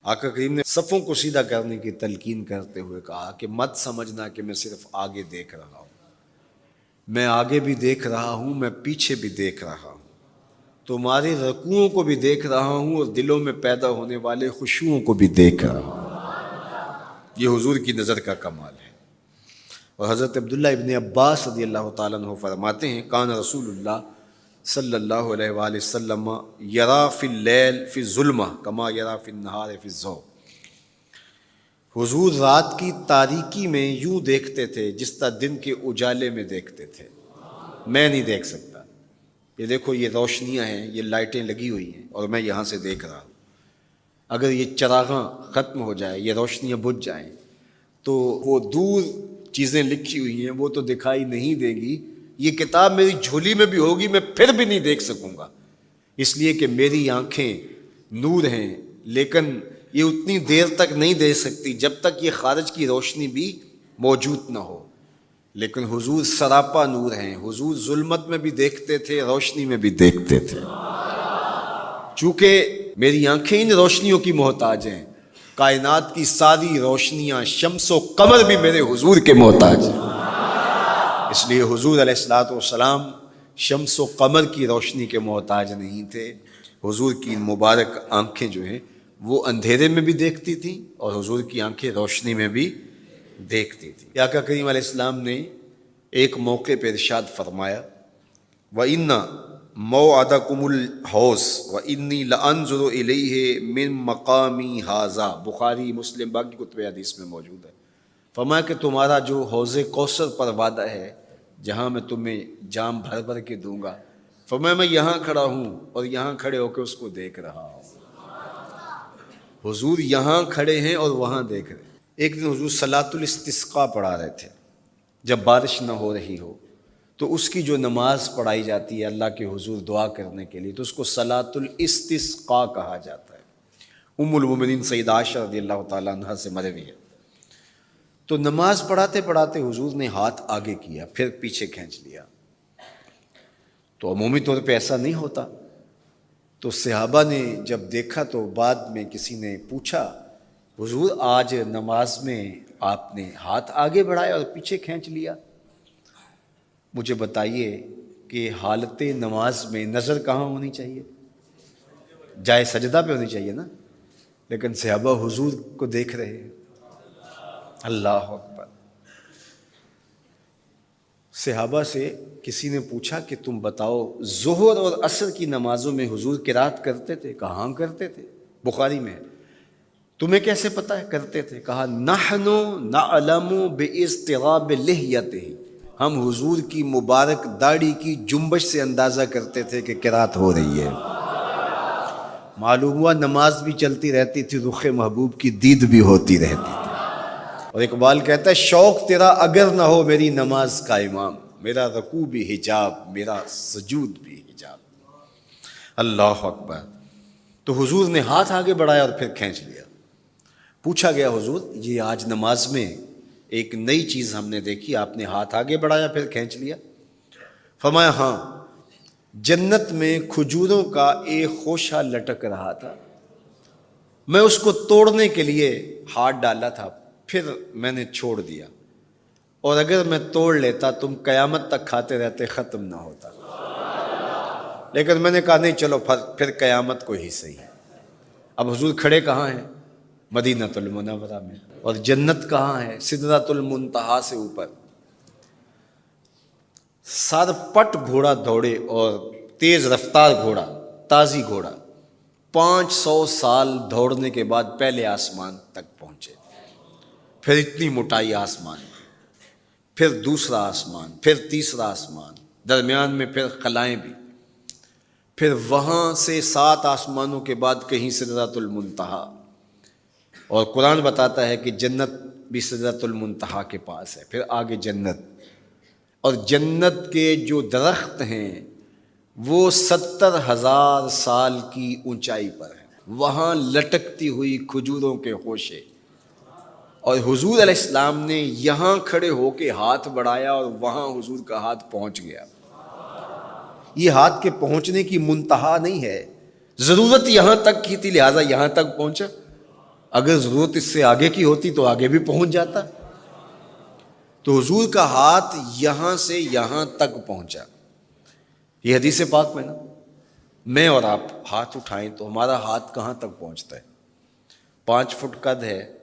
آقا کریم نے صفوں کو سیدھا کرنے کی تلقین کرتے ہوئے کہا کہ مت سمجھنا کہ میں صرف آگے دیکھ رہا ہوں، میں آگے بھی دیکھ رہا ہوں، میں پیچھے بھی دیکھ رہا ہوں، تمہارے رکوعوں کو بھی دیکھ رہا ہوں اور دلوں میں پیدا ہونے والے خشوعوں کو بھی دیکھ رہا ہوں۔ یہ حضور کی نظر کا کمال ہے۔ اور حضرت عبداللہ ابن عباس رضی اللہ تعالیٰ عنہ فرماتے ہیں کان رسول اللہ صلی اللہ علیہ وآلہ وسلم یرا فی اللیل فی الظلمہ کما یرا فی النہار فی الضوء۔ حضور رات کی تاریکی میں یوں دیکھتے تھے جس طرح دن کے اجالے میں دیکھتے تھے۔ میں نہیں دیکھ سکتا، یہ دیکھو یہ روشنیاں ہیں، یہ لائٹیں لگی ہوئی ہیں اور میں یہاں سے دیکھ رہا ہوں، اگر یہ چراغاں ختم ہو جائے، یہ روشنیاں بجھ جائیں تو وہ دور چیزیں لکھی ہوئی ہیں وہ تو دکھائی نہیں دے گی، یہ کتاب میری جھولی میں بھی ہوگی میں پھر بھی نہیں دیکھ سکوں گا، اس لیے کہ میری آنکھیں نور ہیں، لیکن یہ اتنی دیر تک نہیں دیکھ سکتی جب تک یہ خارج کی روشنی بھی موجود نہ ہو۔ لیکن حضور سراپا نور ہیں، حضور ظلمت میں بھی دیکھتے تھے، روشنی میں بھی دیکھتے تھے۔ چونکہ میری آنکھیں ان روشنیوں کی محتاج ہیں، کائنات کی ساری روشنیاں شمس و قمر بھی میرے حضور کے محتاج ہیں، اس لیے حضور علیہ الصلوۃ والسلام شمس و قمر کی روشنی کے محتاج نہیں تھے۔ حضور کی مبارک آنکھیں جو ہیں وہ اندھیرے میں بھی دیکھتی تھیں اور حضور کی آنکھیں روشنی میں بھی دیکھتی تھیں۔ آقا کریم علیہ السلام نے ایک موقع پہ ارشاد فرمایا وَإِنَّ مَوْعَدَكُمُ الْحَوْض وَإِنِّي لَأَنظُرُ إِلَيْهِ مِن مَقَامِي هَٰذَا، بخاری مسلم باقی کتب حدیث میں موجود ہے۔ فرمایا کہ تمہارا جو حوض کوثر پر وعدہ ہے جہاں میں تمہیں جام بھر بھر کے دوں گا، فرمایا میں یہاں کھڑا ہوں اور یہاں کھڑے ہو کے اس کو دیکھ رہا ہوں۔ حضور یہاں کھڑے ہیں اور وہاں دیکھ رہے ہیں۔ ایک دن حضور صلاۃ الاستسقاء پڑھا رہے تھے، جب بارش نہ ہو رہی ہو تو اس کی جو نماز پڑھائی جاتی ہے اللہ کے حضور دعا کرنے کے لیے تو اس کو صلاۃ الاستسقاء کہا جاتا ہے۔ ام المومنین سیدہ عائشہ رضی اللہ تعالیٰ عنہ سے مروی ہے۔ تو نماز پڑھاتے پڑھاتے حضور نے ہاتھ آگے کیا پھر پیچھے کھینچ لیا، تو عمومی طور پہ ایسا نہیں ہوتا۔ تو صحابہ نے جب دیکھا تو بعد میں کسی نے پوچھا حضور آج نماز میں آپ نے ہاتھ آگے بڑھایا اور پیچھے کھینچ لیا، مجھے بتائیے کہ حالت نماز میں نظر کہاں ہونی چاہیے؟ جائے سجدہ پہ ہونی چاہیے نا، لیکن صحابہ حضور کو دیکھ رہے ہیں۔ اللہ اکبر۔ صحابہ سے کسی نے پوچھا کہ تم بتاؤ ظہر اور عصر کی نمازوں میں حضور قرات کرتے تھے؟ کہاں کرتے تھے؟ بخاری میں۔ تمہیں کیسے پتہ ہے کرتے تھے؟ کہا نحن نعلم باضطراب لحیتہ، ہم حضور کی مبارک داڑھی کی جنبش سے اندازہ کرتے تھے کہ قرات ہو رہی ہے۔ معلوم ہوا نماز بھی چلتی رہتی تھی، رخ محبوب کی دید بھی ہوتی رہتی تھی۔ اور اقبال کہتا ہے شوق تیرا اگر نہ ہو میری نماز کا امام، میرا رکوع بھی حجاب میرا سجود بھی حجاب۔ اللہ اکبر۔ تو حضور نے ہاتھ آگے بڑھایا اور پھر کھینچ لیا۔ پوچھا گیا حضور یہ آج نماز میں ایک نئی چیز ہم نے دیکھی، آپ نے ہاتھ آگے بڑھایا پھر کھینچ لیا؟ فرمایا ہاں، جنت میں کھجوروں کا ایک خوشہ لٹک رہا تھا، میں اس کو توڑنے کے لیے ہاتھ ڈالا تھا پھر میں نے چھوڑ دیا، اور اگر میں توڑ لیتا تم قیامت تک کھاتے رہتے ختم نہ ہوتا، لیکن میں نے کہا نہیں چلو پھر قیامت کو ہی صحیح۔ اب حضور کھڑے کہاں ہیں؟ مدینہ المنورہ میں، اور جنت کہاں ہے؟ سدرۃ المنتہا سے اوپر۔ سرپٹ گھوڑا دوڑے اور تیز رفتار گھوڑا، تازی گھوڑا، 500 سال دوڑنے کے بعد پہلے آسمان تک پہنچے، پھر اتنی موٹائی آسمان کی، پھر دوسرا آسمان، پھر تیسرا آسمان، درمیان میں پھر خلائیں بھی، پھر وہاں سے 7 آسمانوں کے بعد کہیں سدرۃ المنتہا، اور قرآن بتاتا ہے کہ جنت بھی سدرۃ المنتہا کے پاس ہے، پھر آگے جنت، اور جنت کے جو درخت ہیں وہ 70,000 سال کی اونچائی پر ہیں، وہاں لٹکتی ہوئی کھجوروں کے خوشے، اور حضور علیہ السلام نے یہاں کھڑے ہو کے ہاتھ بڑھایا اور وہاں حضور کا ہاتھ پہنچ گیا۔ یہ ہاتھ کے پہنچنے کی منتہا نہیں ہے، ضرورت یہاں تک کی تھی لہٰذا یہاں تک پہنچا، اگر ضرورت اس سے آگے کی ہوتی تو آگے بھی پہنچ جاتا. تو حضور کا ہاتھ یہاں سے یہاں تک پہنچا. یہ حدیث پاک میں نا، میں اور آپ ہاتھ اٹھائیں تو ہمارا ہاتھ کہاں تک پہنچتا ہے؟ 5 فٹ قد ہے